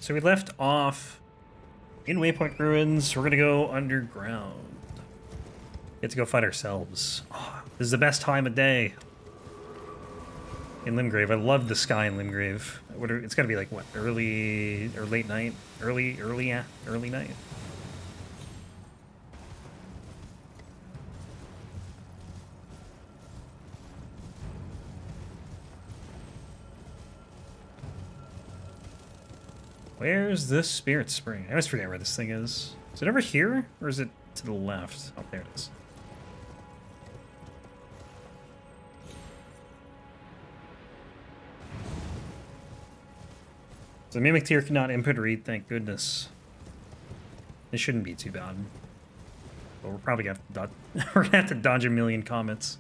So we left off in Waypoint Ruins. We're gonna go underground. Get to go fight ourselves. Oh, this is the best time of day in Limgrave. I love the sky in Limgrave. It's gotta be like what, early or late night? Early night. Where's this Spirit Spring? I always forget where this thing is. Is it over here? Or is it to the left? Oh, there it is. So Mimic Tier cannot input read, thank goodness. This shouldn't be too bad. But we're probably gonna have to we're gonna have to dodge a million comments.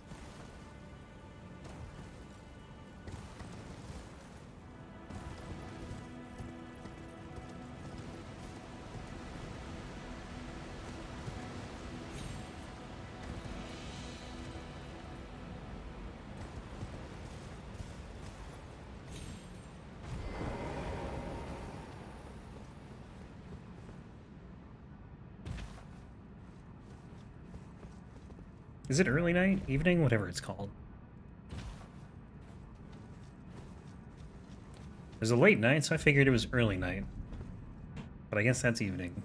Is it early night? Evening? Whatever it's called. There's a late night, so I figured it was early night. But I guess that's evening.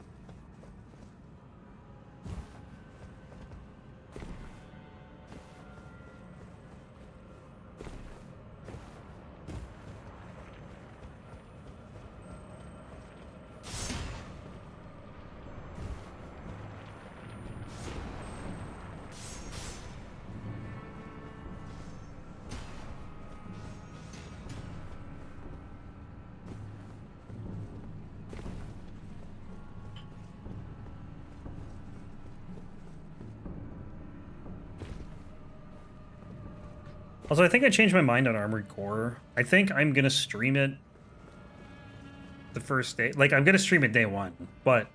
Also, I think I changed my mind on Armored Core. I think I'm gonna stream it the first day. Like, I'm gonna stream it day one, but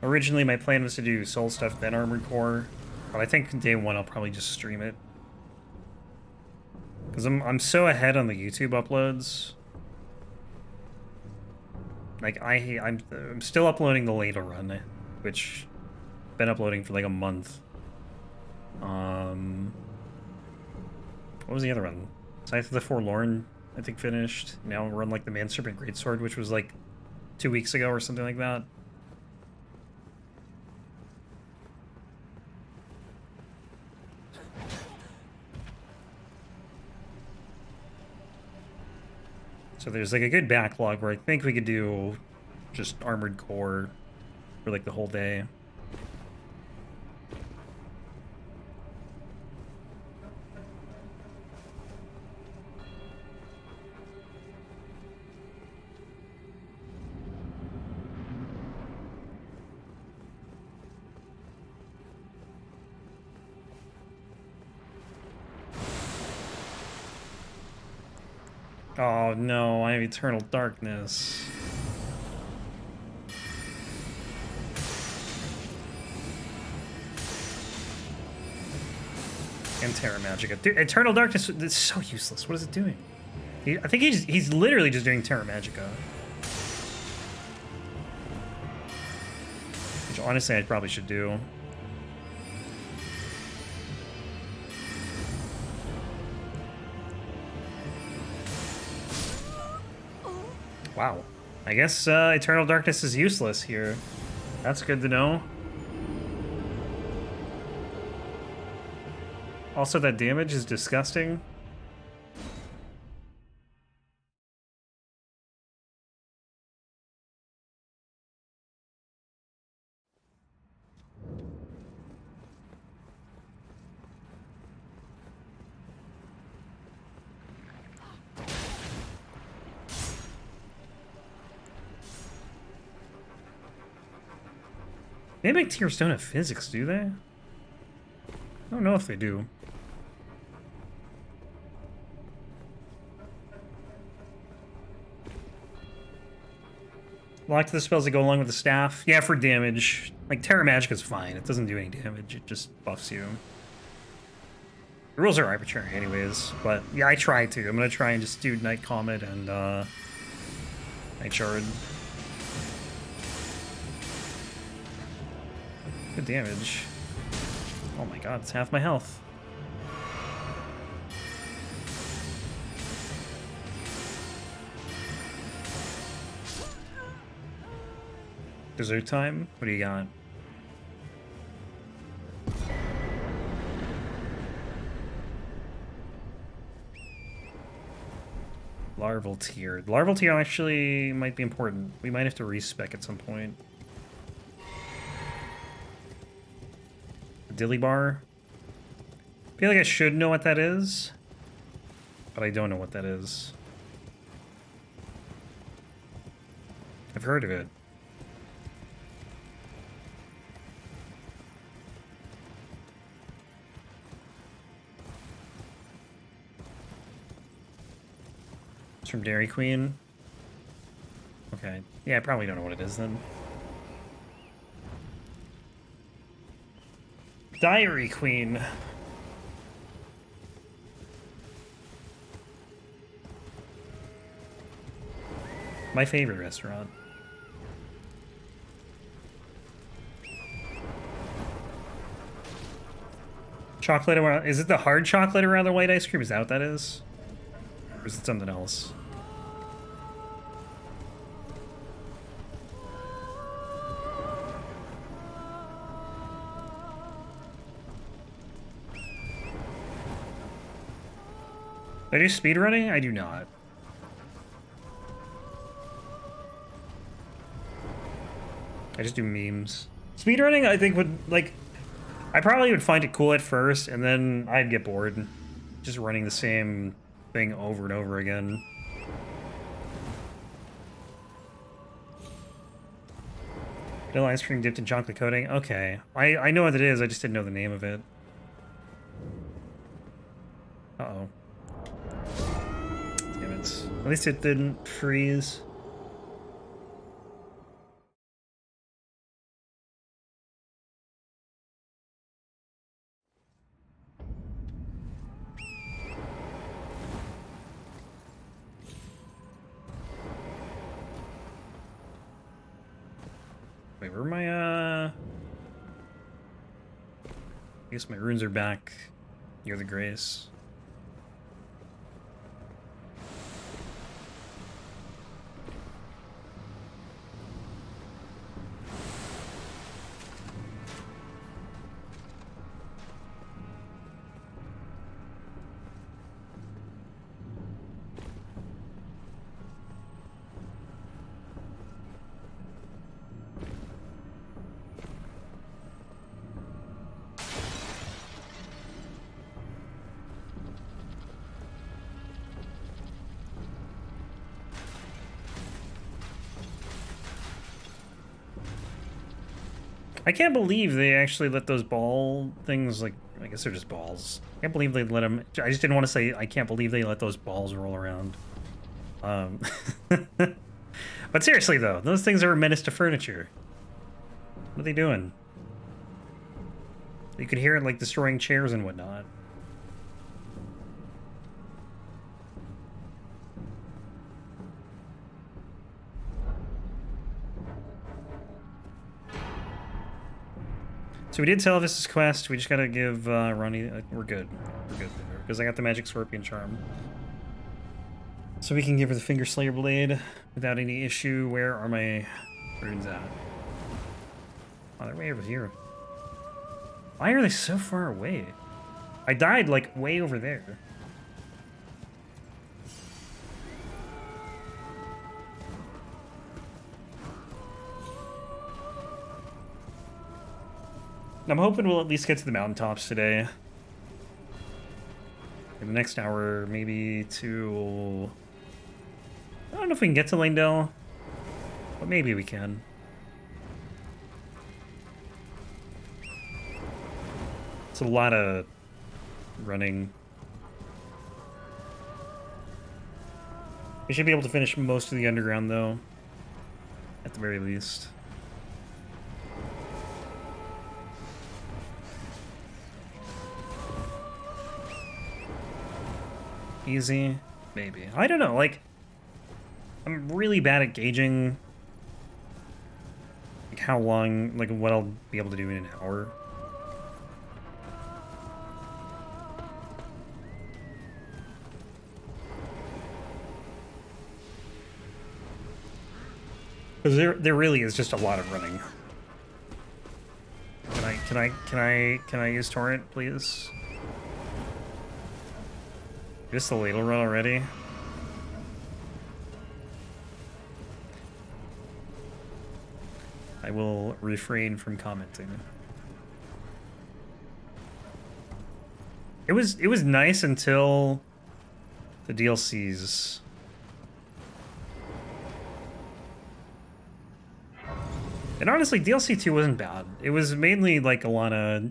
originally my plan was to do Soul stuff, then Armored Core. But I think day one I'll probably just stream it. Because I'm so ahead on the YouTube uploads. Like, I'm still uploading the Ladle Run, which I've been uploading for like a month. What was the other one? Scythe of the Forlorn, I think, finished. Now we're on like the Manserpent Greatsword, which was like 2 weeks ago or something like that. So there's like a good backlog where I think we could do just Armored Core for like the whole day. Oh no, I have Eternal Darkness. And Terra Magica. Dude, Eternal Darkness is so useless. What is it doing? I think he's literally just doing Terra Magica. Which honestly I probably should do. Wow. I guess Eternal Darkness is useless here. That's good to know. Also, that damage is disgusting. Mimic Tiers don't have physics, do they? I don't know if they do. Lock to the spells that go along with the staff. Yeah, for damage. Like, Terra Magica's fine. It doesn't do any damage. It just buffs you. The rules are arbitrary anyways. But, yeah, I try to. I'm going to try and just do Night Comet and Night Shard. Good damage. Oh my god, it's half my health. Dessert time? What do you got? Larval tier. Larval tier actually might be important. We might have to respec at some point. Dilly bar. I feel like I should know what that is, but I don't know what that is. I've heard of it. It's from Dairy Queen. Okay. Yeah, I probably don't know what it is then. Dairy Queen. My favorite restaurant. Chocolate around... Is it the hard chocolate around the white ice cream? Is that what that is? Or is it something else? Do I do speedrunning? I do not. I just do memes. Speedrunning, I think, would, like... I probably would find it cool at first, and then I'd get bored. Just running the same thing over and over again. Vanilla ice cream dipped in chocolate coating? Okay. I know what it is, I just didn't know the name of it. Uh-oh. Damn it. At least it didn't freeze. Wait, where are my, I guess my runes are back near the Grace. I can't believe they actually let those ball things, like, I guess they're just balls. I can't believe they let them, I just didn't want to say, I can't believe they let those balls roll around. But seriously though, those things are a menace to furniture. What are they doing? You could hear it, like, destroying chairs and whatnot. So we did Telvis's quest. We just gotta give Ronnie... we're good. We're good there. Because I got the Magic Scorpion Charm. So we can give her the Finger Slayer Blade without any issue. Where are my runes at? Oh, they're way over here. Why are they so far away? I died, like, way over there. I'm hoping we'll at least get to the mountaintops today. In the next hour, maybe to... I don't know if we can get to Langdell, but maybe we can. It's a lot of running. We should be able to finish most of the underground, though, at the very least. Easy? Maybe. I don't know, like, I'm really bad at gauging, like, how long, like what I'll be able to do in an hour. Because there really is just a lot of running. Can I use torrent, please? Just the ladle run already? I will refrain from commenting. It was nice until the DLCs. And honestly, DLC 2 wasn't bad. It was mainly like Alana,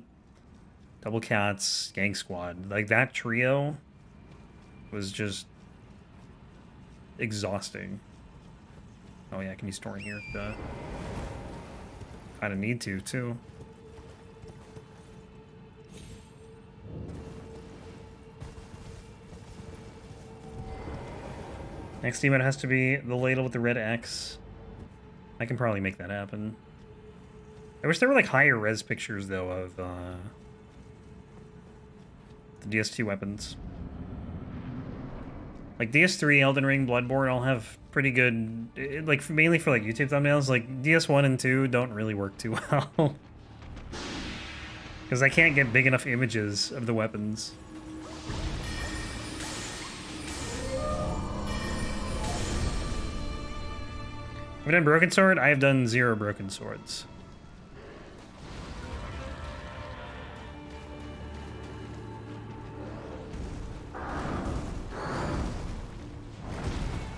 Double Cats, Gang Squad. Like that trio was just exhausting. Oh yeah, I can use storing here. Kind of need to too. Next emote has to be the ladle with the red X. I can probably make that happen. I wish there were like higher res pictures though of the DS2 weapons. Like DS3, Elden Ring, Bloodborne all have pretty good, like mainly for like YouTube thumbnails. Like DS1 and 2 don't really work too well. Because I can't get big enough images of the weapons. Have I done Broken Sword? I have done 0 Broken Swords.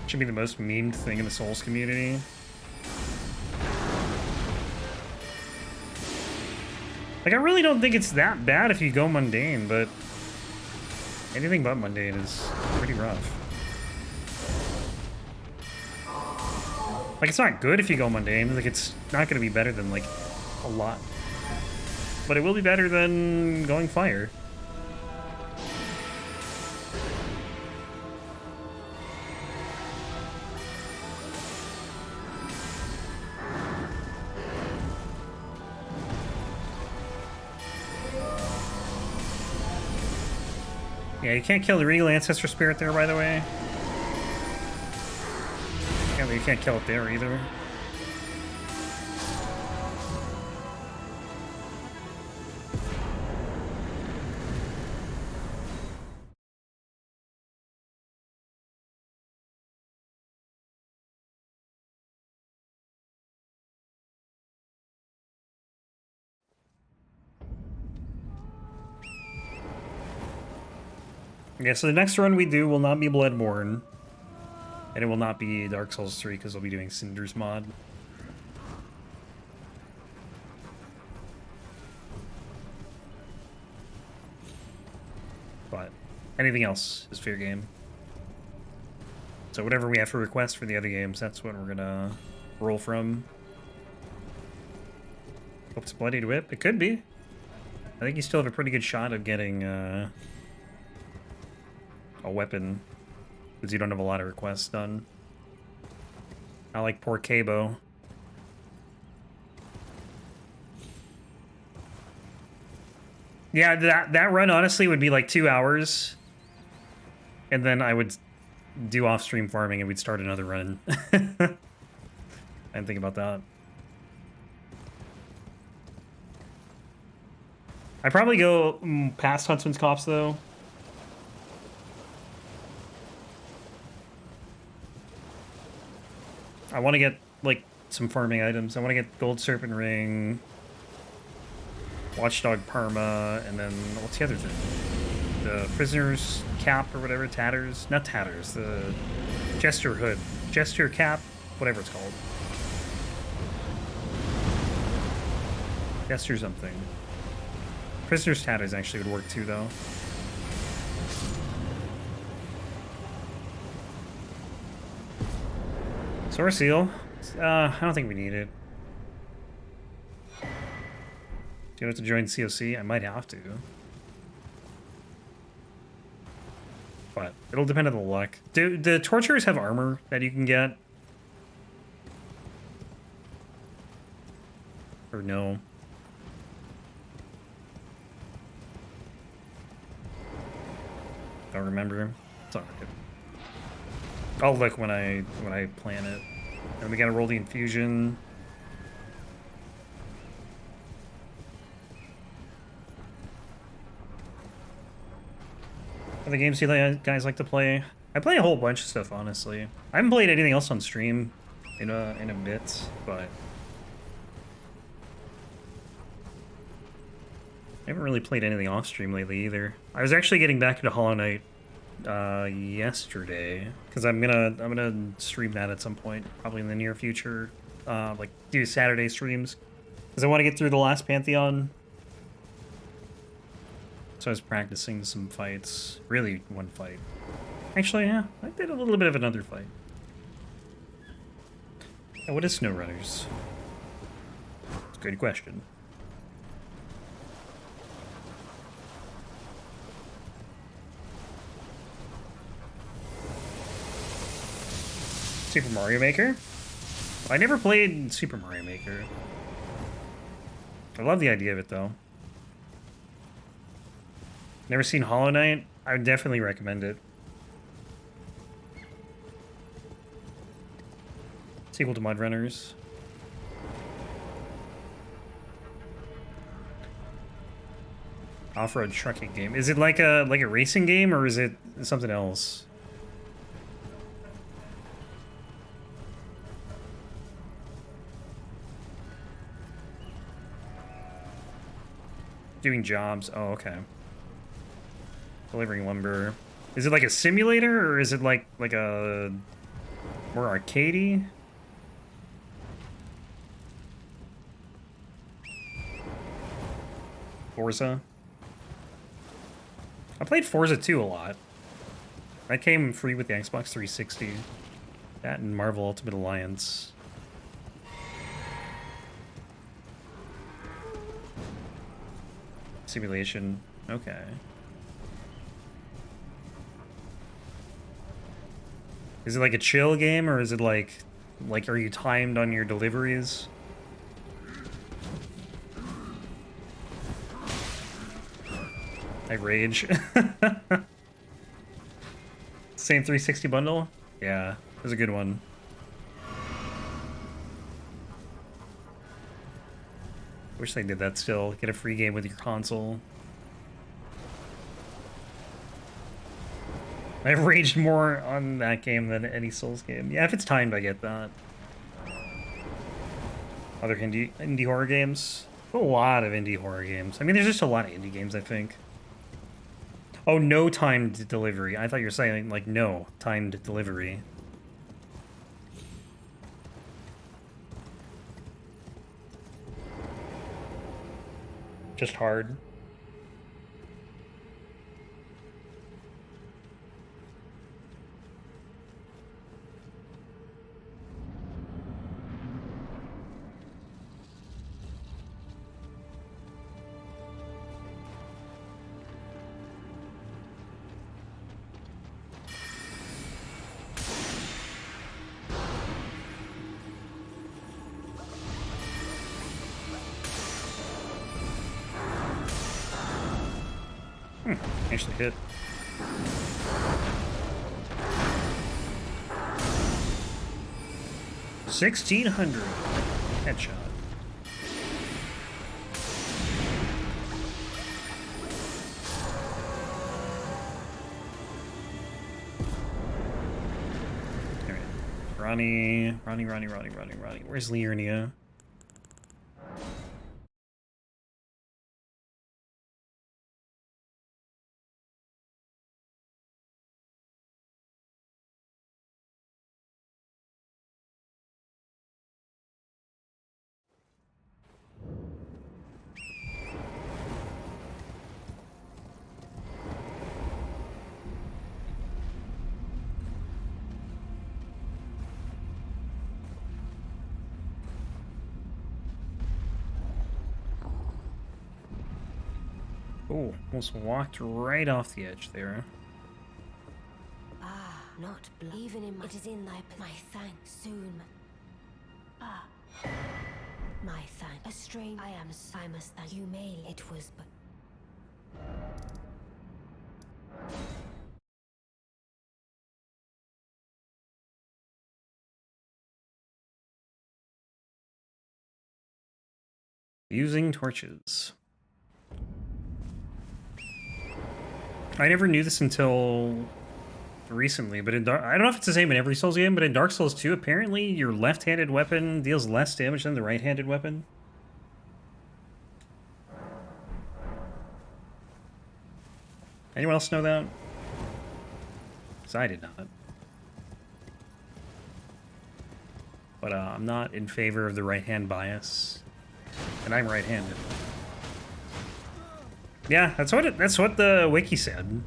Should be the most memed thing in the Souls community. Like, I really don't think it's that bad if you go mundane, but anything but mundane is pretty rough. Like, it's not good if you go mundane. Like, it's not going to be better than, like, a lot. But it will be better than going fire. Yeah, you can't kill the Regal Ancestor Spirit there, by the way. Yeah, but you can't kill it there either. Okay, so the next run we do will not be Bloodborne. And it will not be Dark Souls 3 because we'll be doing Cinder's mod. But anything else is fair game. So whatever we have to request for the other games, that's what we're gonna roll from. Hope it's Bloodied Whip. It could be. I think you still have a pretty good shot of getting a weapon. Because you don't have a lot of requests done. I like poor Cabo. Yeah, that run honestly would be like 2 hours. And then I would do off-stream farming and we'd start another run. I didn't think about that. I'd probably go past Huntsman's Copse though. I want to get, like, some farming items. I want to get Gold Serpent Ring, Watchdog Parma, and then, what's the other thing? The Prisoner's Cap or whatever, Tatters? Not Tatters, the Jester Hood. Jester Cap, whatever it's called. Jester something. Prisoner's Tatters actually would work too, though. Sword Seal. I don't think we need it. Do you have to join COC? I might have to. But it'll depend on the luck. Do the Torturers have armor that you can get? Or no. Don't remember. It's alright. I'll look when I plan it. And we gotta roll the infusion. Other games you guys like to play? I play a whole bunch of stuff, honestly. I haven't played anything else on stream in a bit, but I haven't really played anything off stream lately either. I was actually getting back into Hollow Knight yesterday because I'm gonna stream that at some point, probably in the near future. Like do Saturday streams because I want to get through the last Pantheon. So I was practicing some fights. Really, one fight. Actually, yeah, I did a little bit of another fight. Yeah, what is SnowRunners? It's a good question. Super Mario Maker? I never played Super Mario Maker. I love the idea of it, though. Never seen Hollow Knight? I would definitely recommend it. Sequel to Mud Runners. Off-road trucking game. Is it like a racing game, or is it something else? Doing jobs. Oh, okay. Delivering lumber. Is it like a simulator, or is it like a more arcadey? Forza. I played Forza 2 a lot. That came free with the Xbox 360. That and Marvel Ultimate Alliance. Simulation. Okay. Is it like a chill game, or is it like are you timed on your deliveries? I rage. Same 360 bundle? Yeah, it was a good one. Wish they did that still. Get a free game with your console. I've raged more on that game than any Souls game. Yeah, if it's timed, I get that. Other indie horror games? A lot of indie horror games. I mean, there's just a lot of indie games, I think. Oh, no timed delivery. I thought you were saying, like, no timed delivery. Just hard. Actually hit. $1,600 headshot. All right, Ronnie. Where's Liurnia? Oh, almost walked right off the edge there. Ah, not even in my... It is in thy... My thanks soon. Ah. My thank. A strange. I must thank you. May it was but. Using torches. I never knew this until recently, but in I don't know if it's the same in every Souls game, but in Dark Souls 2, apparently your left-handed weapon deals less damage than the right-handed weapon. Anyone else know that? Because I did not. But I'm not in favor of the right-hand bias, and I'm right-handed. Yeah, that's what the wiki said.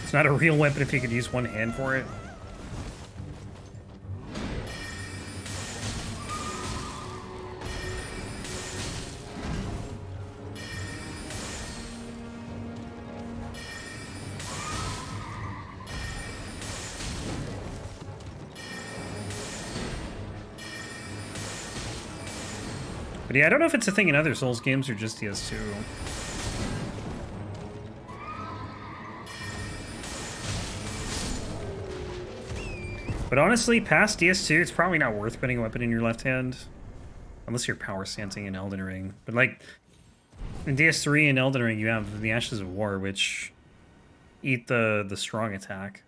It's not a real weapon if you could use one hand for it. But yeah, I don't know if it's a thing in other Souls games or just DS2. But honestly, past DS2, it's probably not worth putting a weapon in your left hand. Unless you're power stancing in Elden Ring. But like, in DS3 and Elden Ring, you have the Ashes of War, which eat the strong attack.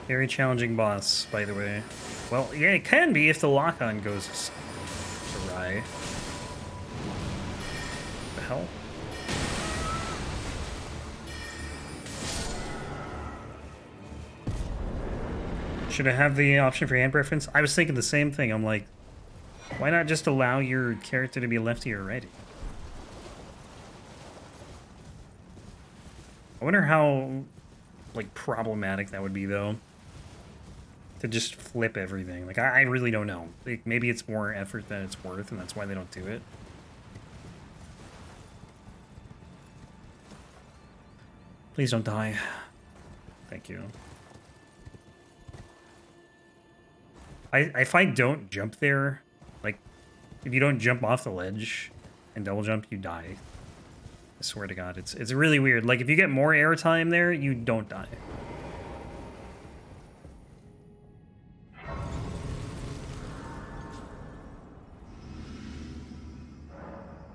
Very challenging boss, by the way. Well, yeah, it can be if the lock-on goes awry. What the hell? Should I have the option for hand preference? I was thinking the same thing. I'm like, why not just allow your character to be lefty or righty? I wonder how, like, problematic that would be, though. To just flip everything. Like, I really don't know. Like, maybe it's more effort than it's worth, and that's why they don't do it. Please don't die. Thank you. If I don't jump there, like, if you don't jump off the ledge and double jump, you die. I swear to God, it's really weird. Like, if you get more airtime there, you don't die.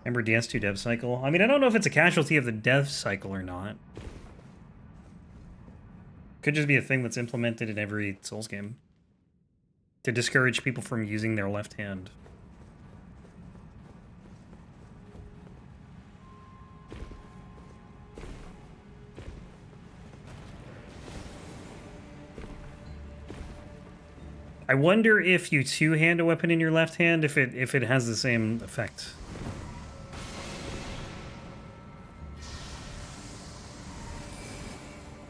Remember DS2 dev cycle? I mean, I don't know if it's a casualty of the dev cycle or not. Could just be a thing that's implemented in every Souls game. To discourage people from using their left hand. I wonder if you two-hand a weapon in your left hand, if it has the same effect.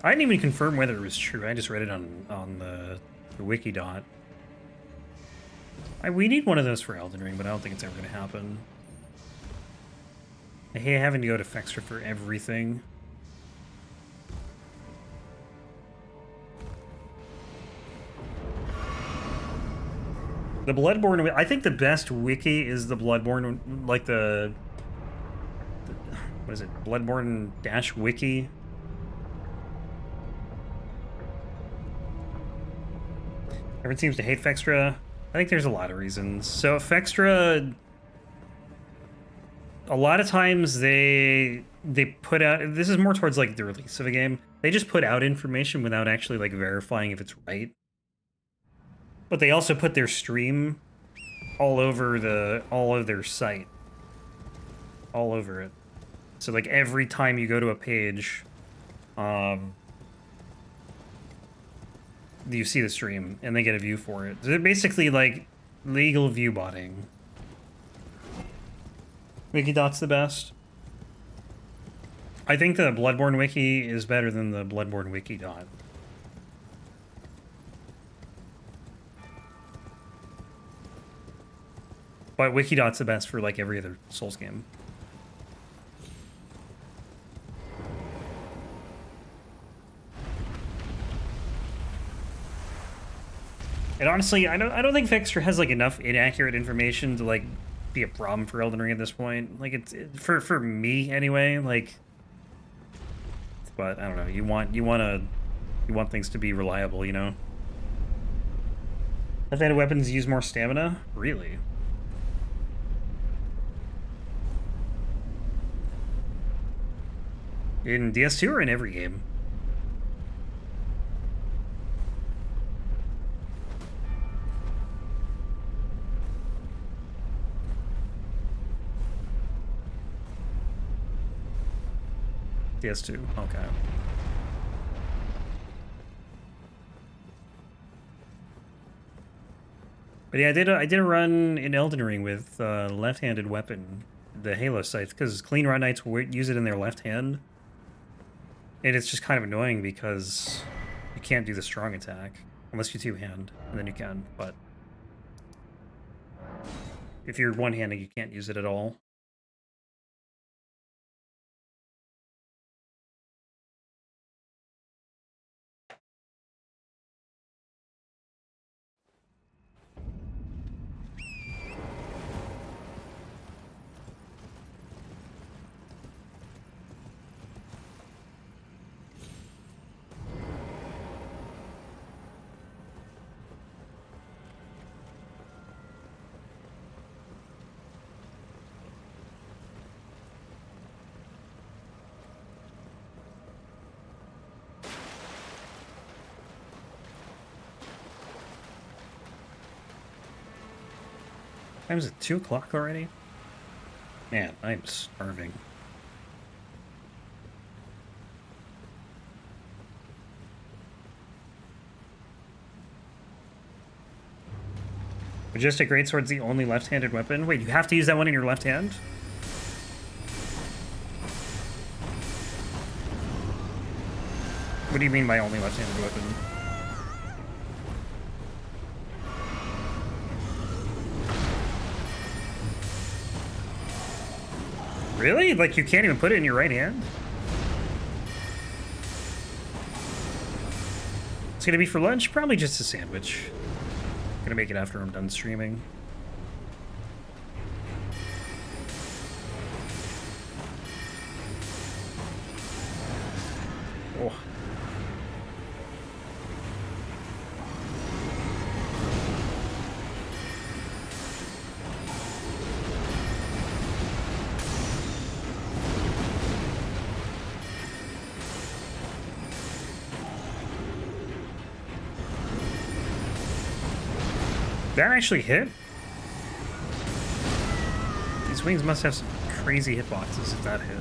I didn't even confirm whether it was true. I just read it on the wiki dot. We need one of those for Elden Ring, but I don't think it's ever going to happen. I hate having to go to Fextra for everything. The Bloodborne, I think the best wiki is the Bloodborne, like the what is it, Bloodborne-wiki. Everyone seems to hate Fextra. I think there's a lot of reasons. So Fextra, a lot of times they put out, this is more towards like the release of a game, they just put out information without actually like verifying if it's right. But they also put their stream all over all of their site. all over it. So like every time you go to a page, you see the stream and they get a view for it. So they're basically like legal view botting. Wikidot's the best. I think the Bloodborne wiki is better than the Bloodborne Wikidot. But Wikidot's the best for like every other Souls game. And honestly, I don't think Fixer has like enough inaccurate information to like be a problem for Elden Ring at this point. Like for me anyway. Like, but I don't know. You want things to be reliable, you know. Left-handed weapons use more stamina? Really? In DS2 or in every game? DS2, okay. But yeah, I did a run in Elden Ring with left-handed weapon, the Halo Scythe, because Clean Run Knights use it in their left hand. And it's just kind of annoying because you can't do the strong attack unless you two-hand, and then you can, but if you're one-handed, you can't use it at all. Time is it 2 o'clock already? Man, I'm starving. Majestic Greatsword's the only left-handed weapon? Wait, you have to use that one in your left hand? What do you mean by only left-handed weapon? Really? Like, you can't even put it in your right hand? It's gonna be for lunch? Probably just a sandwich. Gonna make it after I'm done streaming. Oh. That actually hit? These wings must have some crazy hitboxes if that hit.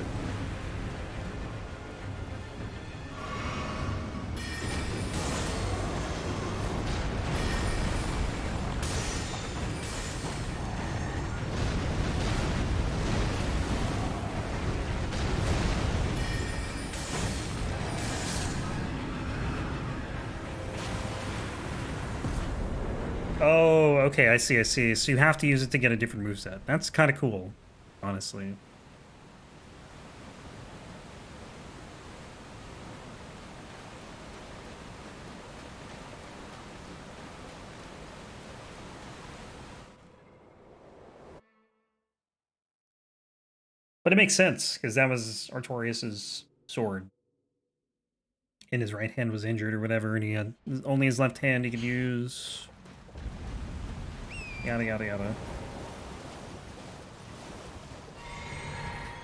Oh, okay, I see, I see. So you have to use it to get a different moveset. That's kind of cool, honestly. But it makes sense, because that was Artorias' sword. And his right hand was injured or whatever, and he had only his left hand he could use. Yada, yada, yada.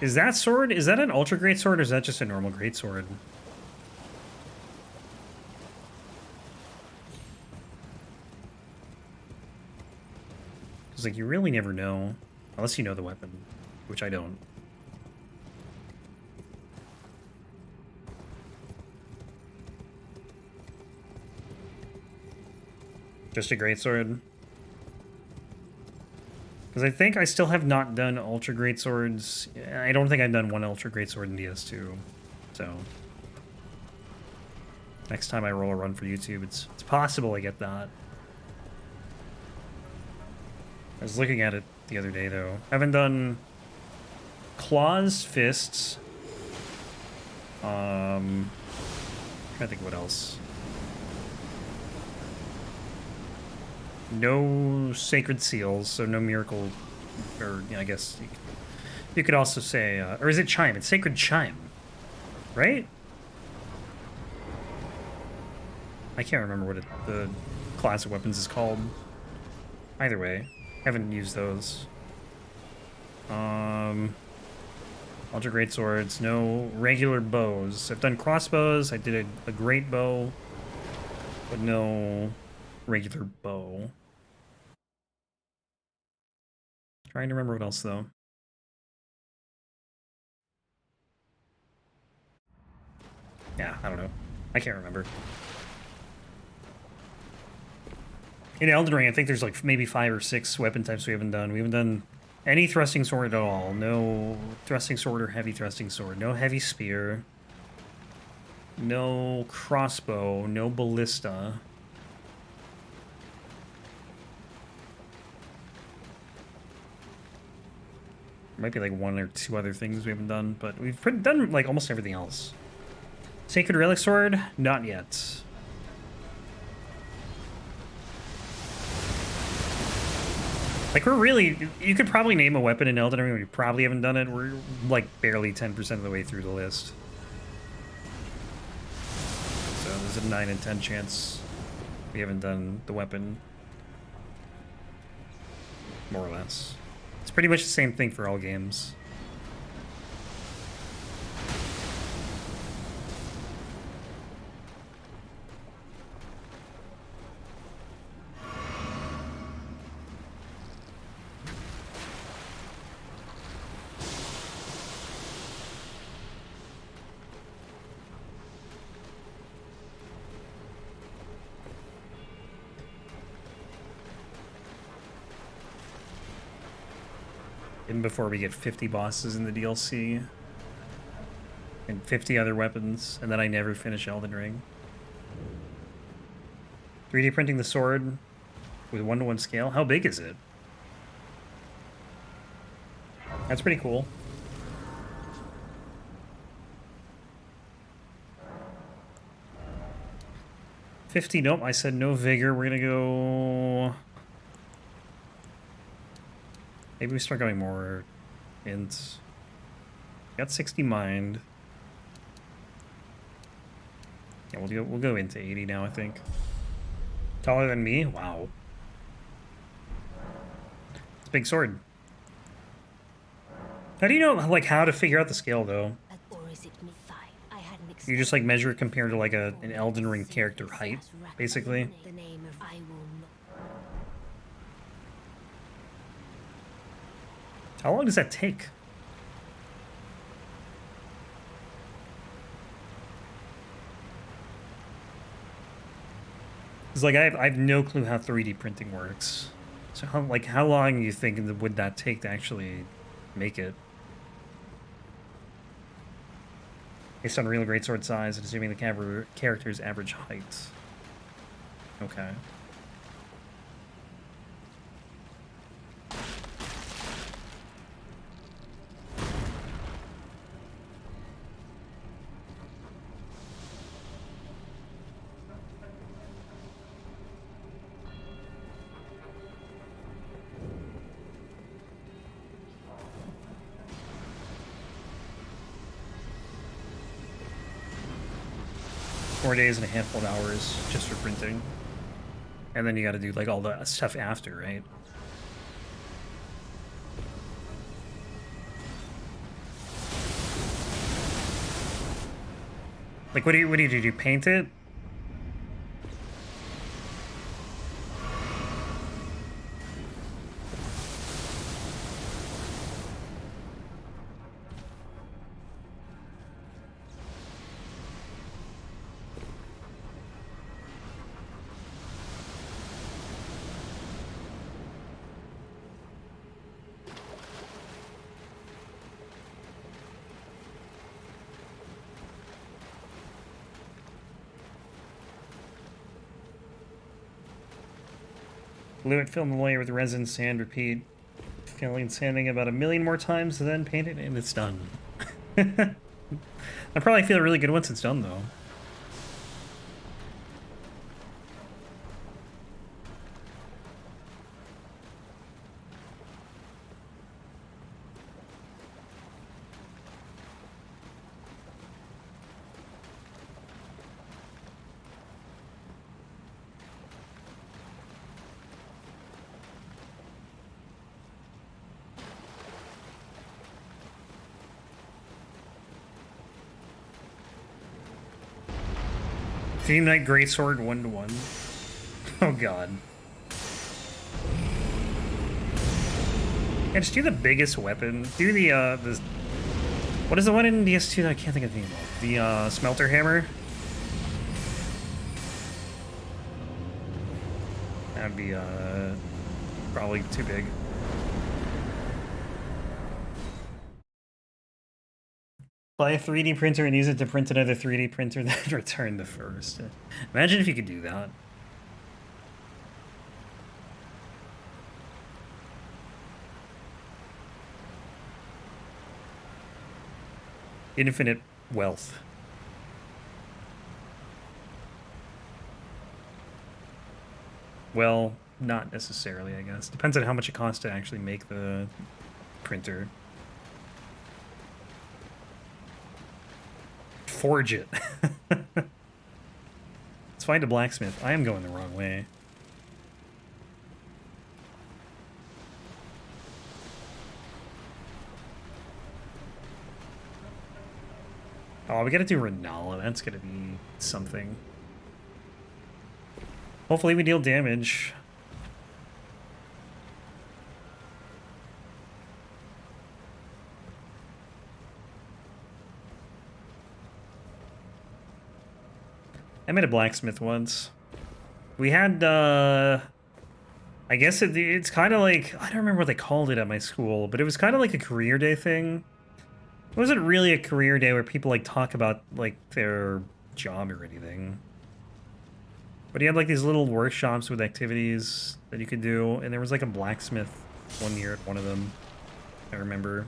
Is that sword, is that an ultra great sword, or is that just a normal great sword? Because, like, you really never know, unless you know the weapon, which I don't. Just a greatsword. Because I think I still have not done ultra greatswords. I don't think I've done one ultra greatsword in DS2. So next time I roll a run for YouTube, it's possible I get that. I was looking at it the other day though. I haven't done claws, fists. I'm trying to think what else. No sacred seals, so no miracle, or I guess you could also say, or is it chime? It's sacred chime, right? I can't remember what the class of weapons is called. Either way, haven't used those. Ultra great swords, no regular bows. I've done crossbows. I did a great bow, but no regular bow. Trying to remember what else, though. Yeah, I don't know. I can't remember. In Elden Ring, I think there's like maybe 5 or 6 weapon types we haven't done. We haven't done any thrusting sword at all. No thrusting sword or heavy thrusting sword. No heavy spear. No crossbow. No ballista. Might be like 1 or 2 other things we haven't done, but we've done like almost everything else. Sacred Relic Sword? Not yet. Like, we're really... You could probably name a weapon in Elden Ring. We probably haven't done it. We're like barely 10% of the way through the list. So there's a 9 in 10 chance we haven't done the weapon. More or less. It's pretty much the same thing for all games. Before we get 50 bosses in the DLC and 50 other weapons, and then I never finish Elden Ring. 3D printing the sword with 1-to-1 scale. How big is it? That's pretty cool. $50. Nope, I said no vigor. We're gonna go... Maybe we start going more int. Got 60 mind. Yeah, we'll go into 80 now, I think. Taller than me? Wow. It's a big sword. How do you know like how to figure out the scale though? You just like measure it compared to like an Elden Ring character height, basically. How long does that take? It's like I have no clue how 3D printing works. So how long do you think would that take to actually make it? Based on real greatsword size and assuming the character's average height. Okay. Days and a handful of hours just for printing, and then you got to do like all the stuff after, right? Like what do you do? Do you paint it? Glue it, fill in the layer with resin, sand, repeat. Filling and sanding about 1,000,000 more times, and then paint it, and it's done. I probably feel really good once it's done, though. Team Knight Greatsword 1-1. Oh god. Yeah, just do the biggest weapon. Do the what is the one in DS2 that I can't think of the name of? The Smelter Hammer. That'd be probably too big. Buy a 3D printer and use it to print another 3D printer, then return the first. Imagine if you could do that. Infinite wealth. Well, not necessarily, I guess. Depends on how much it costs to actually make the printer. Forge it. Let's find a blacksmith. I am going the wrong way. Oh, we gotta do Rennala. That's gonna be something. Hopefully we deal damage. I met a blacksmith once. We had, I guess it's kind of like, I don't remember what they called it at my school, but it was kind of like a career day thing. It wasn't really a career day where people like talk about like their job or anything. But he had like these little workshops with activities that you could do, and there was like a blacksmith one year at one of them. I remember.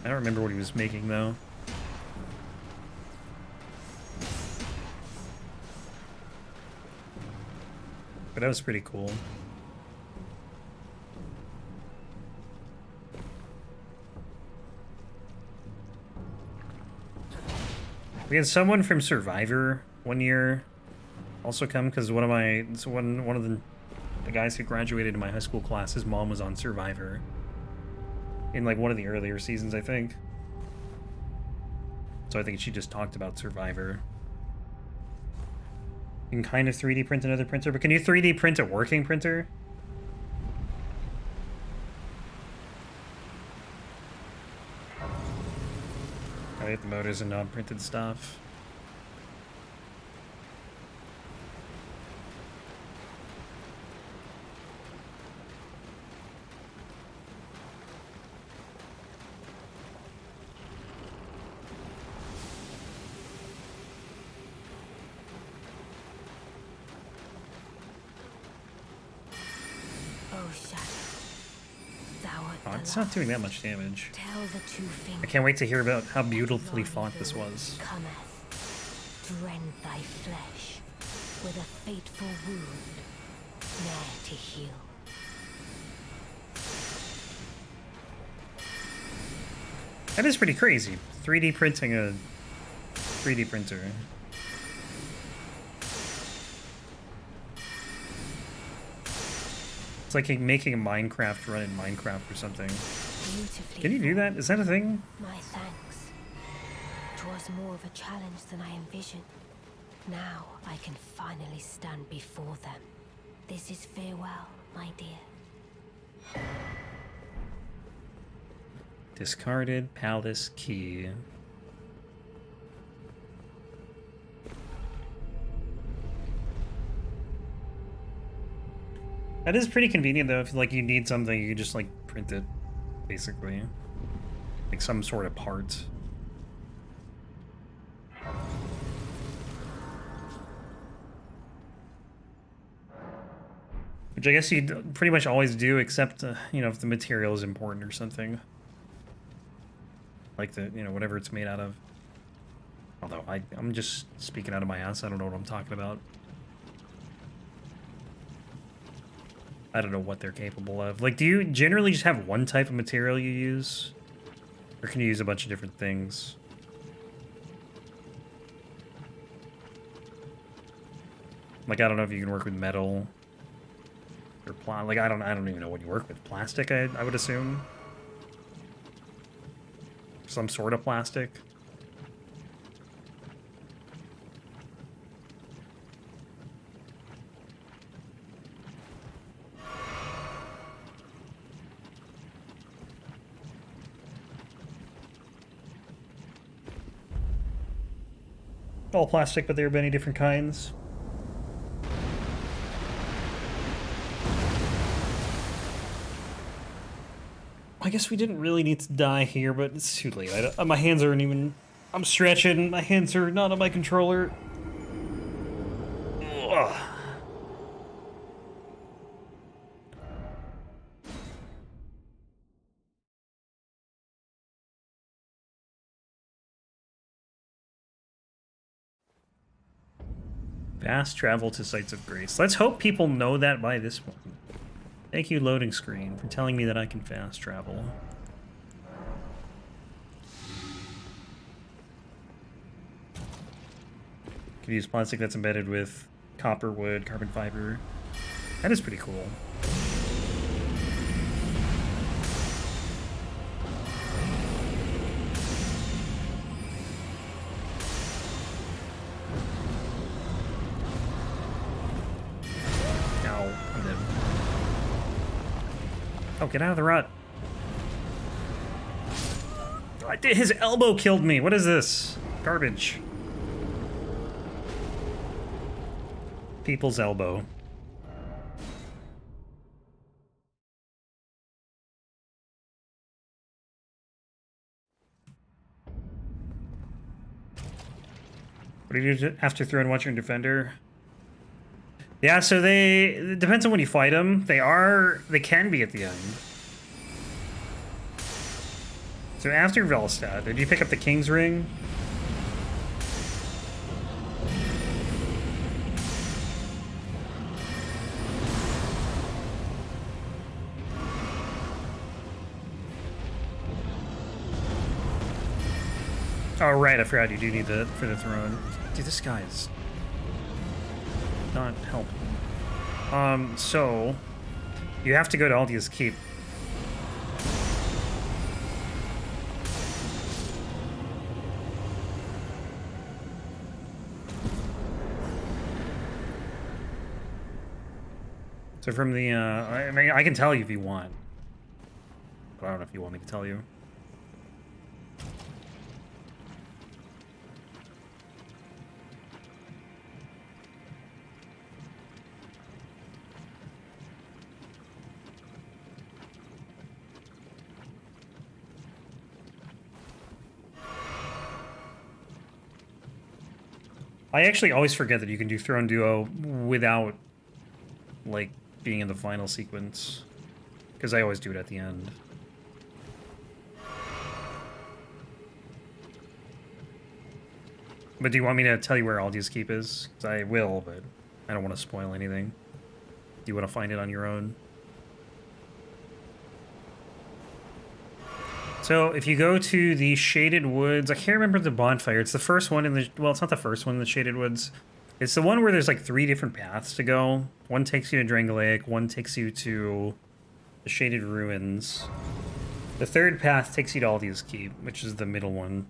I don't remember what he was making though. But that was pretty cool. We had someone from Survivor one year also come because one of the guys who graduated in my high school class, his mom was on Survivor in like one of the earlier seasons, I think. So I think she just talked about Survivor. You can kind of 3D print another printer, but can you 3D print a working printer? I hate the motors and non-printed stuff. It's not doing that much damage. I can't wait to hear about how beautifully fought this was. Rend thy flesh with a fateful wound, ne'er to heal. That is pretty crazy. 3D printing a 3D printer. It's like making a Minecraft run in Minecraft or something. Can you do that? Is that a thing? My thanks. 'Twas more of a challenge than I envisioned. Now I can finally stand before them. This is farewell, my dear. Discarded palace key. That is pretty convenient though, if like you need something, you just like print it, basically. Like some sort of part. Which I guess you pretty much always do, except, you know, if the material is important or something. Like the, you know, whatever it's made out of. Although, I'm just speaking out of my ass. I don't know what I'm talking about. I don't know what they're capable of. Like, do you generally just have one type of material you use? Or can you use a bunch of different things? Like, I don't know if you can work with metal. Or like, I don't even know what you work with. Plastic, I would assume? Some sort of plastic? All plastic, but there are many different kinds. I guess we didn't really need to die here, but it's too late. My hands aren't even... I'm stretching. My hands are not on my controller. Ugh. Fast travel to sites of grace. Let's hope people know that by this one. Thank you, loading screen, for telling me that I can fast travel. Could use plastic that's embedded with copper, wood, carbon fiber. That is pretty cool. Ow, I'm dead. Oh, get out of the rut. His elbow killed me. What is this? Garbage. People's elbow. What do you do after throwing Watcher and Defender? Yeah, so it depends on when you fight them. They can be at the end. So after Velstad, did you pick up the King's Ring? Oh, right, I forgot you do need that for the throne. Dude, this guy's not helping. So you have to go to Aldia's Keep. So from the, I mean, I can tell you if you want. But I don't know if you want me to tell you. I actually always forget that you can do Throne Duo without, like, being in the final sequence. Because I always do it at the end. But do you want me to tell you where Aldia's Keep is? Because I will, but I don't want to spoil anything. Do you want to find it on your own? So, if you go to the Shaded Woods, I can't remember the bonfire. It's the first one in the... Well, it's not the first one in the Shaded Woods. It's the one where there's like 3 different paths to go. One takes you to Drangleic, one takes you to the Shaded Ruins. The third path takes you to Aldia's Keep, which is the middle one.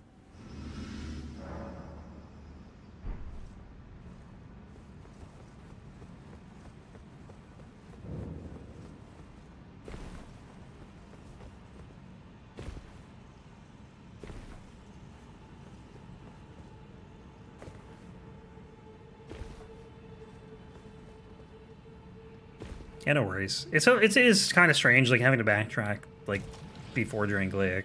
Yeah, no worries. It is kind of strange, like, having to backtrack, like, before Drangleic.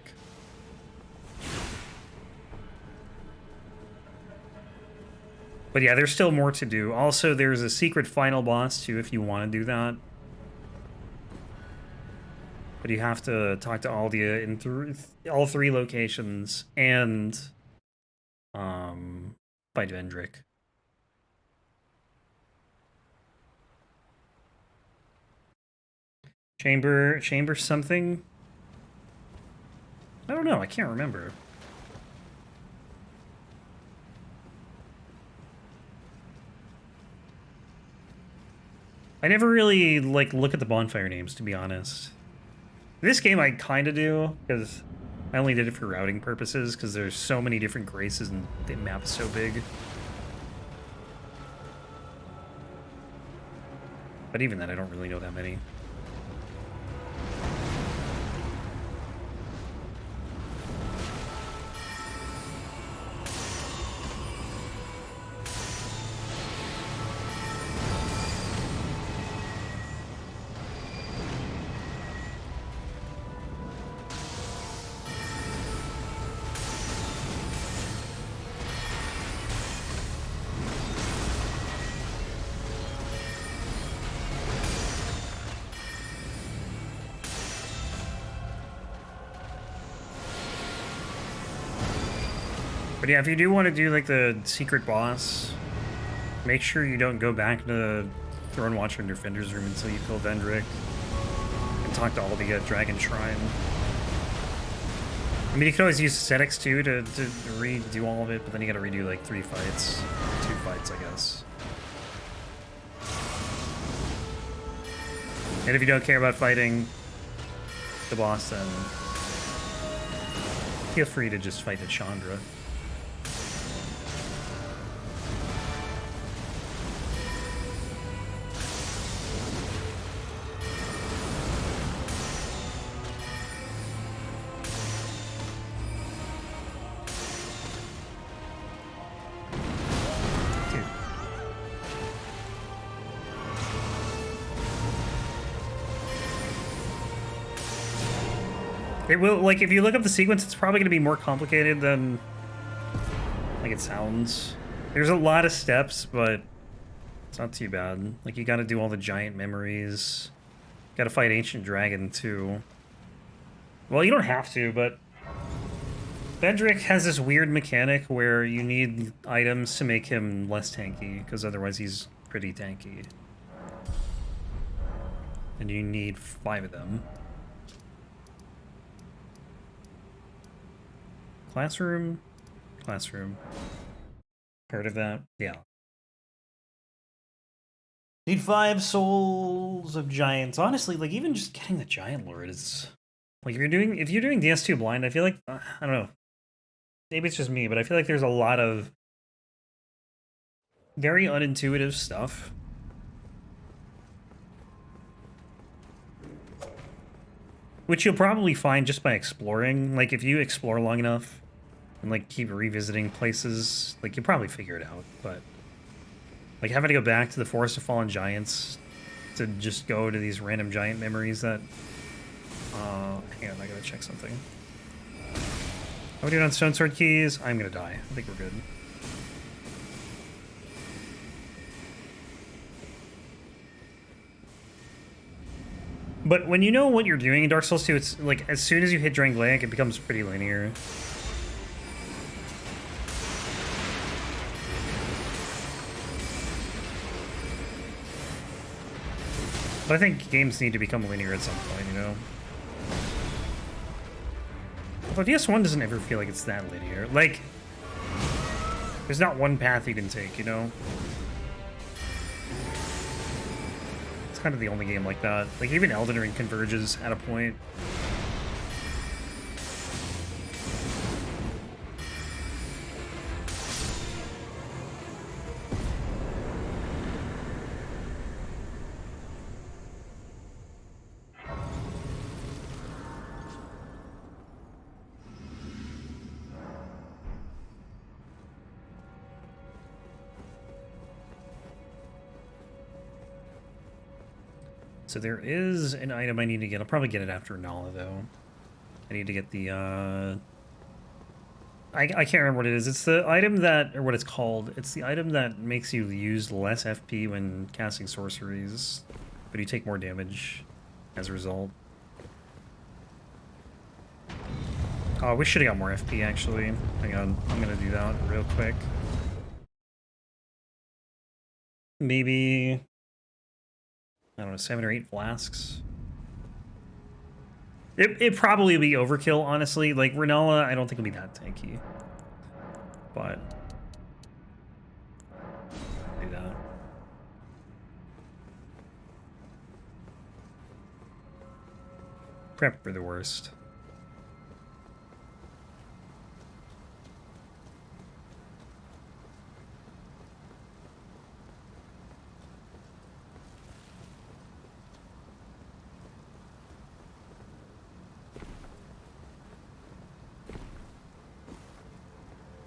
But yeah, there's still more to do. Also, there's a secret final boss, too, if you want to do that. But you have to talk to Aldia in all 3 locations and fight Vendrick. Chamber something? I don't know, I can't remember. I never really, like, look at the bonfire names, to be honest. This game I kind of do, because I only did it for routing purposes, because there's so many different graces and the map is so big. But even then, I don't really know that many. But yeah, if you do want to do like the secret boss, make sure you don't go back to Throne Watcher and Defender's room until you kill Vendrick and talk to Aldi at Dragon Shrine. I mean, you can always use ascetics too to redo all of it, but then you gotta redo like 3 fights. 2 fights, I guess. And if you don't care about fighting the boss, then feel free to just fight the Chandra. It will, like, if you look up the sequence, it's probably going to be more complicated than, like, it sounds. There's a lot of steps, but it's not too bad. Like, you got to do all the giant memories. Got to fight Ancient Dragon, too. Well, you don't have to, but Vendrick has this weird mechanic where you need items to make him less tanky, because otherwise he's pretty tanky. And you need 5 of them. Classroom? Classroom. Heard of that? Yeah. Need 5 souls of giants. Honestly, like, even just getting the giant lord is... Like, if you're doing DS2 blind, I feel like... I don't know. Maybe it's just me, but I feel like there's a lot of very unintuitive stuff. Which you'll probably find just by exploring. Like, if you explore long enough and, like, keep revisiting places, like, you'll probably figure it out. But, like, having to go back to the Forest of Fallen Giants to just go to these random giant memories that... hang on, I gotta check something. How are we doing on Stone Sword Keys? I'm gonna die. I think we're good. But when you know what you're doing in Dark Souls 2, it's like, as soon as you hit Drangleic, it becomes pretty linear. But I think games need to become linear at some point, you know? Although DS1 doesn't ever feel like it's that linear. Like, there's not one path you can take, you know? It's kind of the only game like that. Like, even Elden Ring converges at a point. So there is an item I need to get. I'll probably get it after Rennala, though. I need to get the, I can't remember what it is. It's the item that, or what it's called. It's the item that makes you use less FP when casting sorceries, but you take more damage as a result. Oh, we should have got more FP, actually. Hang on, I'm gonna do that real quick. Maybe, I don't know, 7 or 8 flasks. It'd probably be overkill, honestly. Like, Rennala, I don't think it'll be that tanky. But do that. Prep for the worst.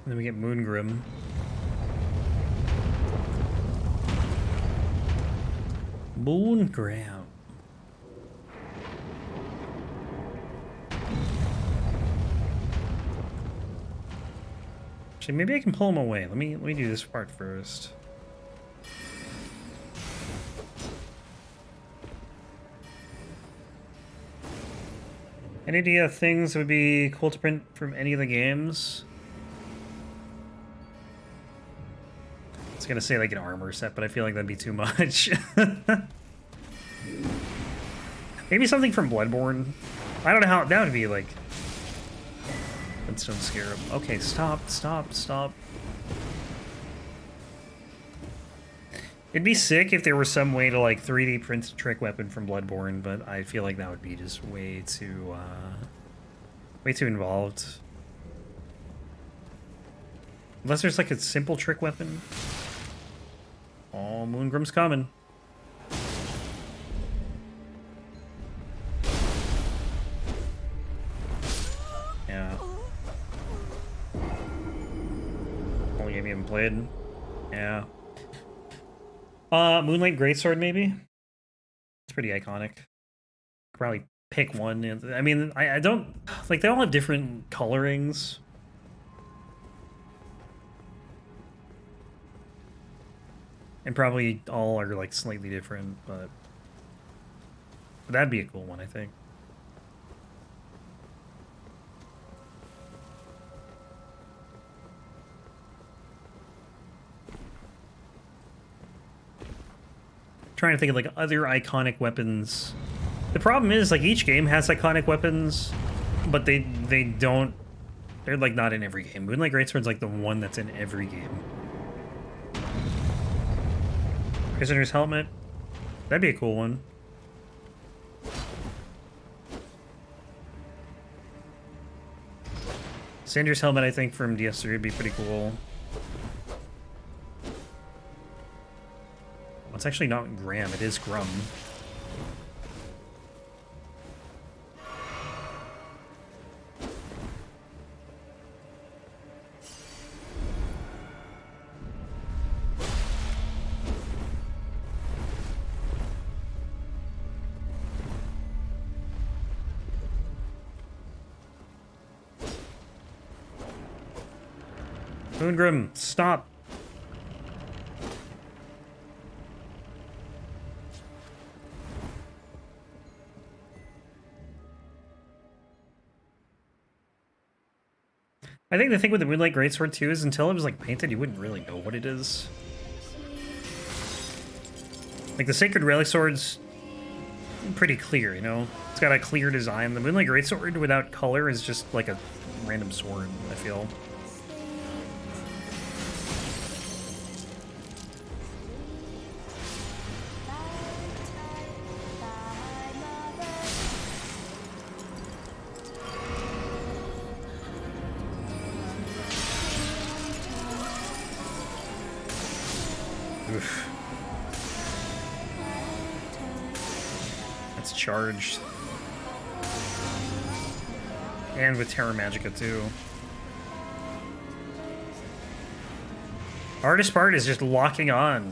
And then we get Moongrim. Moongrim. Actually, maybe I can pull him away. Let me do this part first. Any idea of things that would be cool to print from any of the games? I was gonna say like an armor set, but I feel like that'd be too much. Maybe something from Bloodborne. I don't know how that would be like. Stone Scarab. Okay, stop. It'd be sick if there was some way to like 3D print a trick weapon from Bloodborne, but I feel like that would be just way too involved. Unless there's like a simple trick weapon. Oh, Moongrim's coming. Yeah. Only game you haven't played. Yeah. Moonlight Greatsword, maybe? It's pretty iconic. Could probably pick one. I mean, I don't... Like, they all have different colorings. And probably all are, like, slightly different, but... That'd be a cool one, I think. Trying to think of like other iconic weapons. The problem is like each game has iconic weapons, but they don't. They're like not in every game. Moonlight Greatsword's like the one that's in every game. Prisoner's Helmet. That'd be a cool one. Sandra's Helmet, I think from DS3 would be pretty cool. It's actually not Graham, it is Grum. Moongrim, stop! I think the thing with the Moonlight Greatsword too is until it was like painted, you wouldn't really know what it is. Like the Sacred Relic Sword's pretty clear, you know? It's got a clear design. The Moonlight Greatsword without color is just like a random sword, I feel. Oof. That's charged. And with Terra Magica too. Hardest part is just locking on.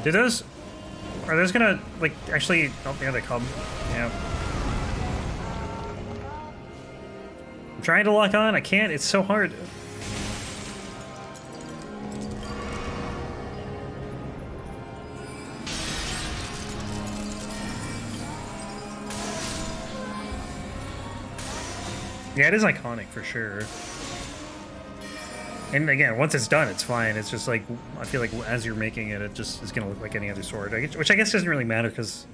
Do those... Are those gonna, like, actually... Oh, there they come. Yeah. I'm trying to lock on. I can't. It's so hard. Yeah, it is iconic for sure. And again, once it's done, it's fine. It's just like, I feel like as you're making it, it just is going to look like any other sword. Which I guess doesn't really matter because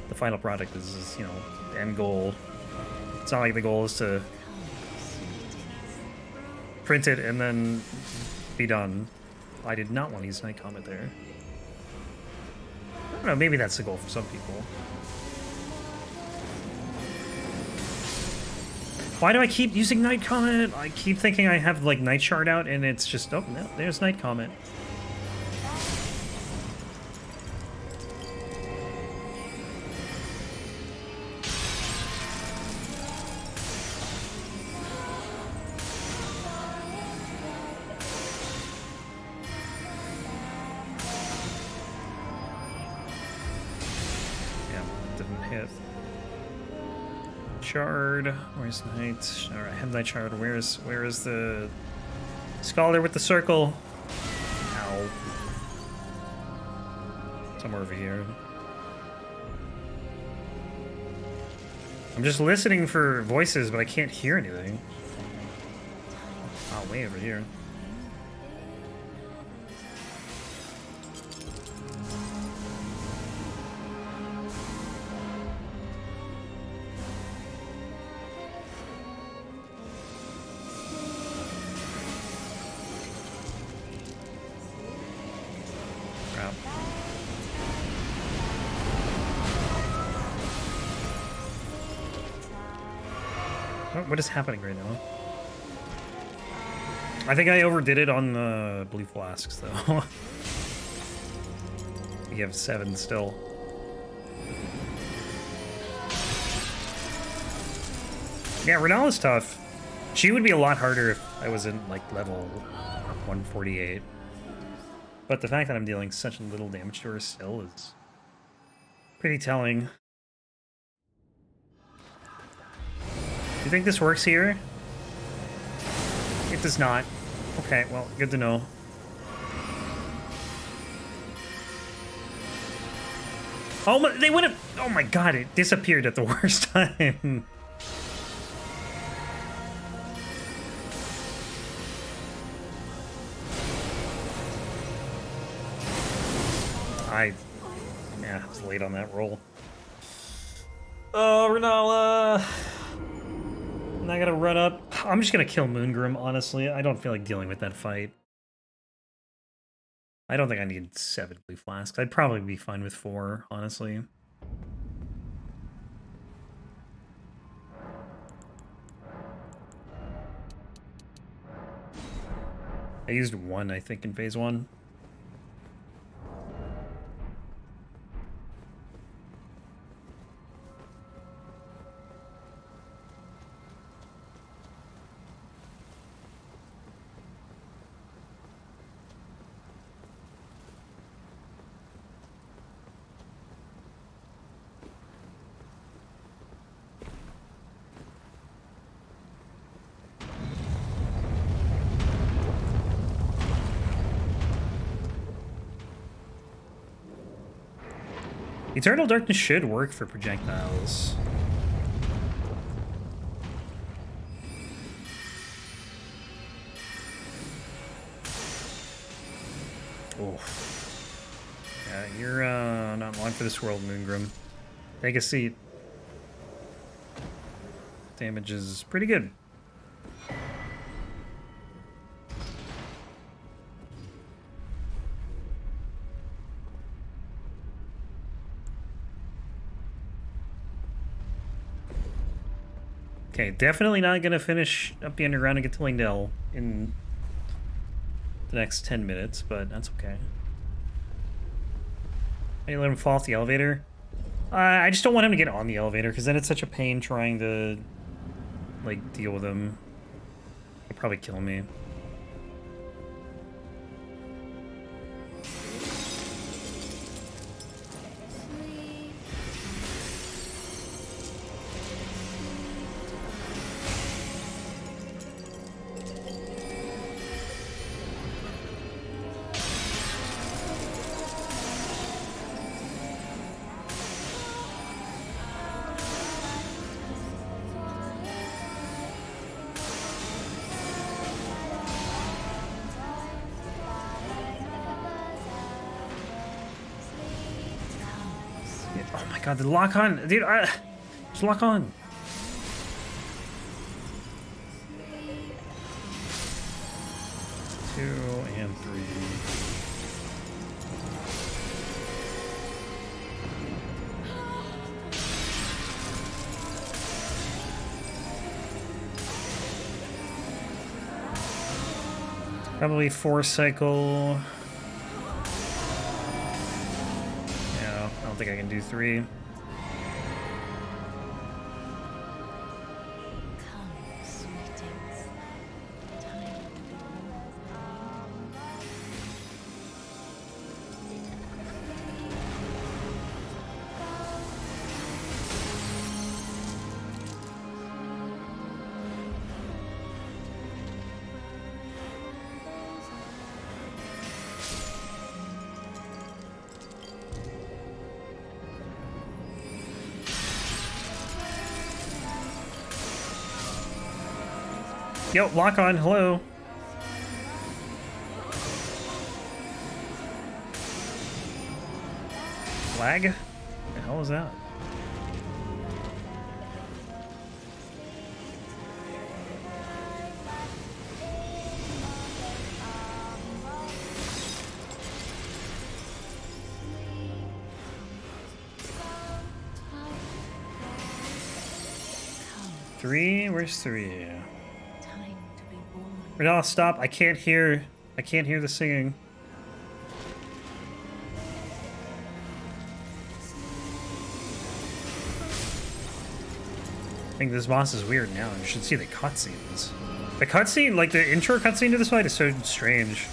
the final product is, you know, the end goal. It's not like the goal is to print it and then be done. I did not want to use Night Comet there. I don't know, maybe that's the goal for some people. Why do I keep using Night Comet? I keep thinking I have, like, Night Shard out, and it's just... Oh, no, there's Night Comet. Yeah, didn't hit. Shard. Where's Knight? Alright, I have Night Shard. Where is the Scholar with the circle? Ow. Somewhere over here. I'm just listening for voices, but I can't hear anything. Oh, way over here. What is happening right now? I think I overdid it on the blue flasks, though. You have 7 still. Yeah, Rennala's tough. She would be a lot harder if I was in, like, level 148. But the fact that I'm dealing such little damage to her still is pretty telling. Do you think this works here? It does not. Okay, well, good to know. Oh, they would have... Oh my god, it disappeared at the worst time. Yeah, I was late on that roll. Oh, Rennala! I'm not gonna run up. I'm just gonna kill Moongrim, honestly. I don't feel like dealing with that fight. I don't think I need 7 blue flasks. I'd probably be fine with 4, honestly. I used 1, I think, in phase 1. Eternal Darkness should work for projectiles. Oh. Yeah, you're not long for this world, Moongrim. Take a seat. Damage is pretty good. Okay, definitely not gonna finish up the underground and get to Lingdell in the next 10 minutes, but that's okay. I let him fall off the elevator. I just don't want him to get on the elevator, because then it's such a pain trying to, like, deal with him. He'll probably kill me. Oh my god, the lock on, dude! Just lock on. Two and three. Probably 4 cycle. Yeah, I don't think I can do 3. Yo, lock on, hello. Lag? What the hell is that? Three? Where's 3? Rennala, stop! I can't hear the singing. I think this boss is weird now. You should see the cutscenes. The cutscene, like the intro cutscene to this fight, is so strange.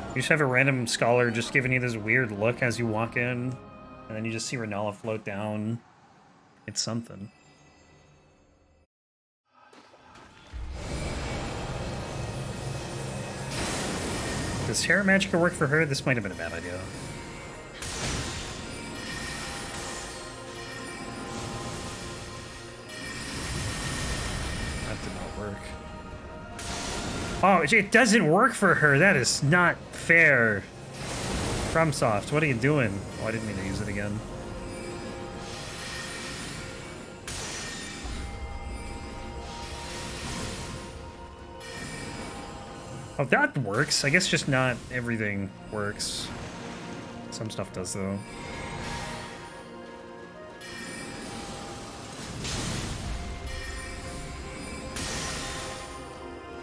You just have a random scholar just giving you this weird look as you walk in, and then you just see Rennala float down. It's something. Does Terra Magica work for her? This might have been a bad idea. That did not work. Oh, it doesn't work for her. That is not fair. FromSoft, what are you doing? Oh, I didn't mean to use it again. Oh, that works. I guess just not everything works. Some stuff does, though.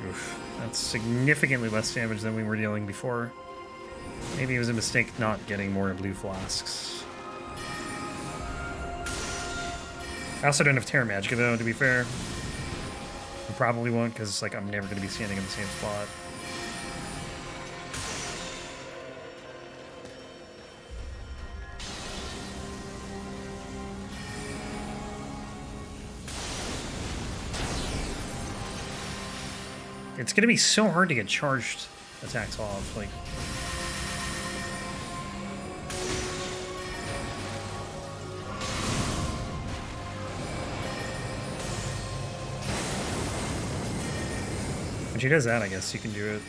Oof. That's significantly less damage than we were dealing before. Maybe it was a mistake not getting more blue flasks. I also don't have Terra Magica, though, to be fair. I probably won't, because like, I'm never going to be standing in the same spot. It's gonna be so hard to get charged attacks off, like... When she does that, I guess you can do it.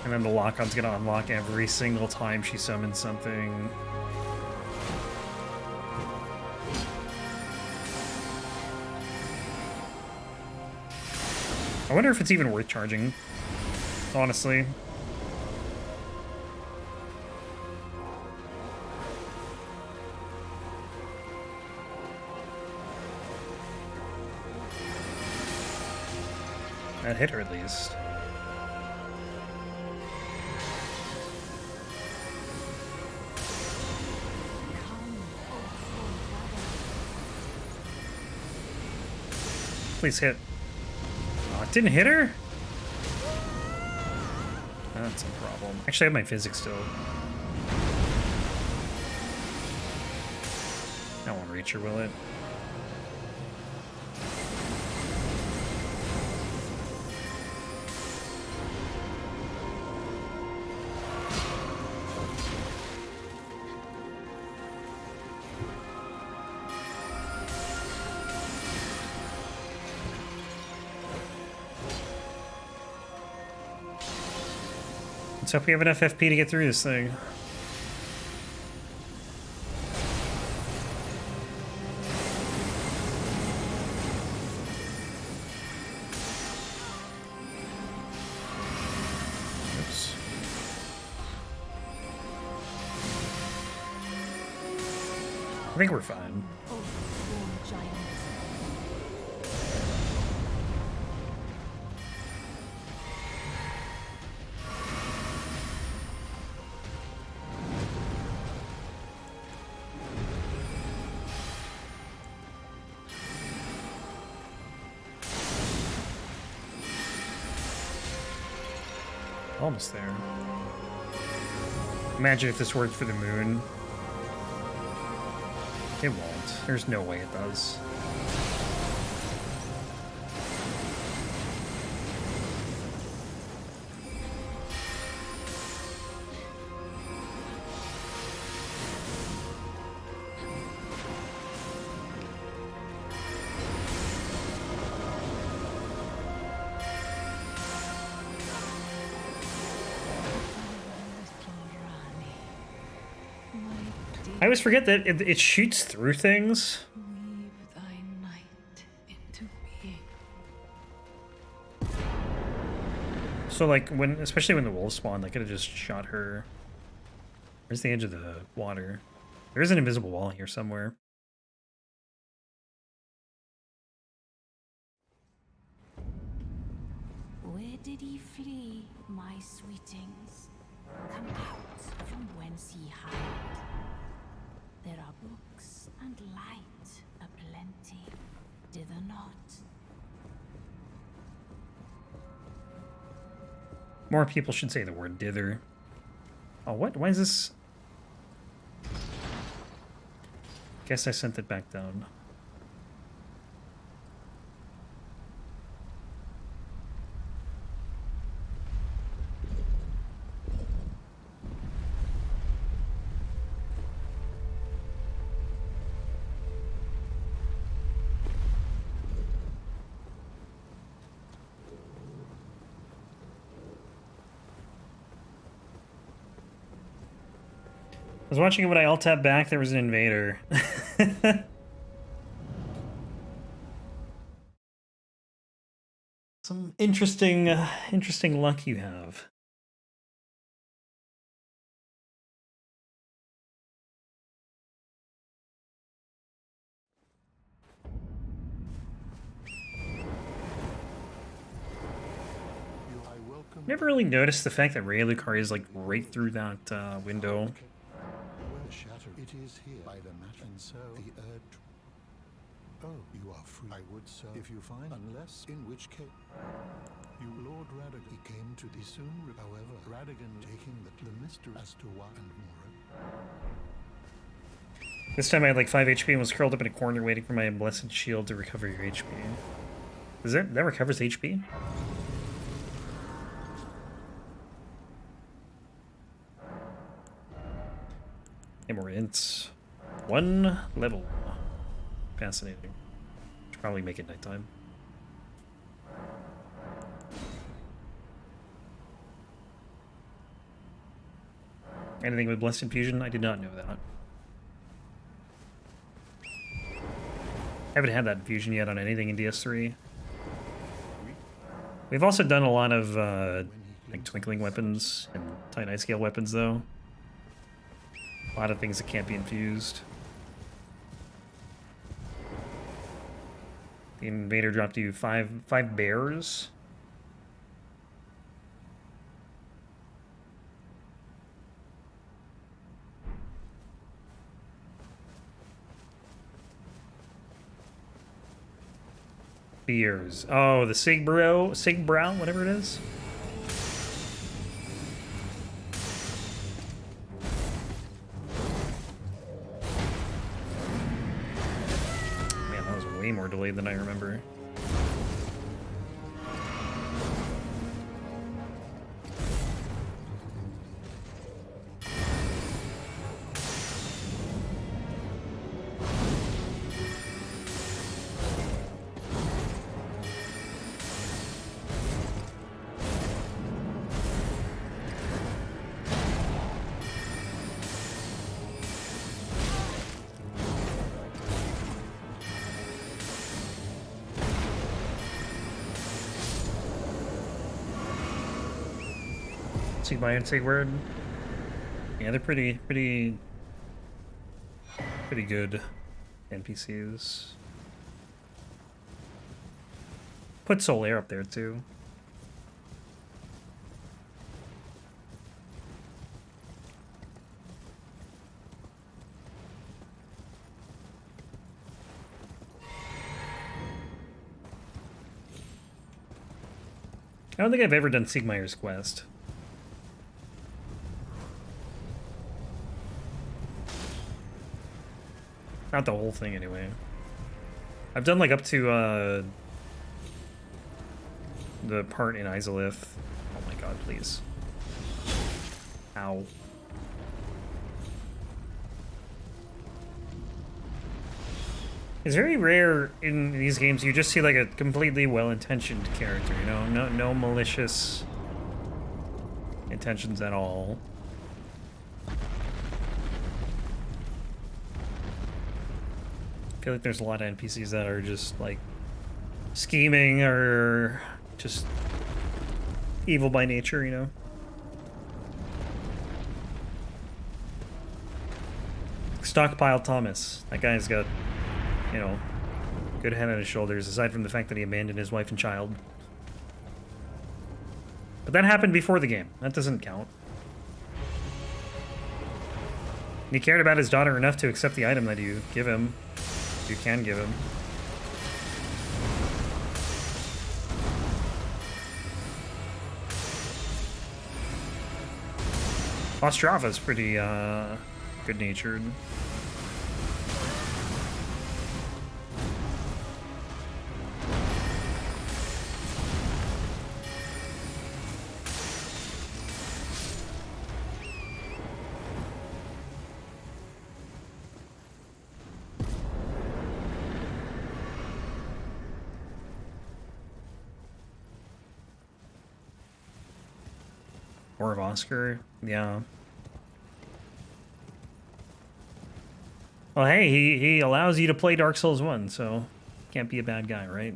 And then the lock-on's gonna unlock every single time she summons something. I wonder if it's even worth charging, honestly. That hit her at least. Please hit. Oh, it didn't hit her? That's a problem. Actually, I have my physics still. That won't reach her, will it? Let's hope we have enough FP to get through this thing. Oops. I think we're fine. Almost there. Imagine if this worked for the moon. It won't. There's no way it does. I always forget that it shoots through things. Weave thy night into being. So like when, especially when the wolves spawn, they could have just shot her. Where's the edge of the water? There is an invisible wall here somewhere. Where did ye flee, my sweetings? Come out from whence ye hide. There are books and light aplenty, dither not. More people should say the word dither. Oh, what? Why is this? Guess I sent it back down. I was watching it when I alt-tabbed back, there was an invader. Some interesting luck you have. Never really noticed the fact that Ray Lucaria is like right through that window. It is here by the mat, and so the Erdtree. Oh, you are free. I would so, if you find, unless in which case you Lord Radagon. He came to thee soon. However, Radagon taking the mystery as to why and more. This time I had like 5 HP and was curled up in a corner waiting for my blessed shield to recover your HP. Is that recovers HP? And more ints. 1 level. Fascinating. Should probably make it nighttime. Anything with Blessed Infusion? I did not know that. Haven't had that infusion yet on anything in DS3. We've also done a lot of like twinkling weapons and Titanite scale weapons though. A lot of things that can't be infused. The invader dropped you five bears. Beers. Oh, the Sigbrow, whatever it is. Man, that was way more delayed than I remember. Sigmar and Sigurd. Yeah, they're pretty good NPCs. Put Solaire up there too. I don't think I've ever done Sigmayr's quest. Not the whole thing, anyway. I've done, like, up to, the part in Izalith. Oh my god, please. Ow. It's very rare in these games you just see like a completely well-intentioned character, you know? No malicious intentions at all. I feel like there's a lot of NPCs that are just like scheming or just evil by nature, you know? Stockpile Thomas. That guy's got, you know, good head on his shoulders, aside from the fact that he abandoned his wife and child. But that happened before the game. That doesn't count. And he cared about his daughter enough to accept the item that you give him. You can give him. Ostrava's pretty, good-natured. War of Oscar, yeah. Well, hey, he allows you to play Dark Souls 1, so can't be a bad guy, right?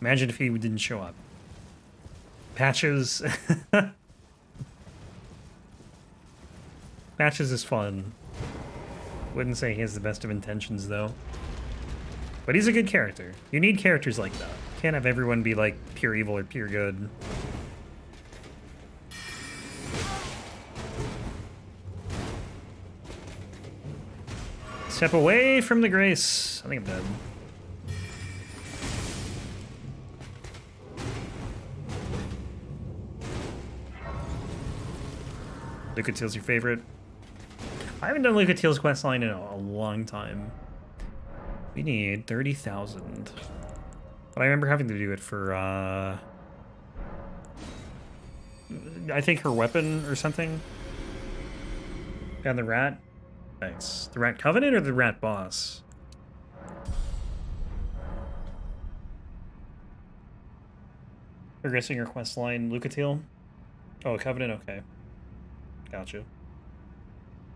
Imagine if he didn't show up. Patches. Patches is fun. Wouldn't say he has the best of intentions, though. But he's a good character. You need characters like that. Can't have everyone be like pure evil or pure good. Step away from the grace. I think I'm dead. Lucatiel's your favorite? I haven't done Lucatiel's questline in a long time. We need 30,000. But I remember having to do it for, I think her weapon or something. Got the rat. Nice. The Rat Covenant or the Rat Boss? Progressing your quest line, Lucatiel? Oh, Covenant, okay. Gotcha.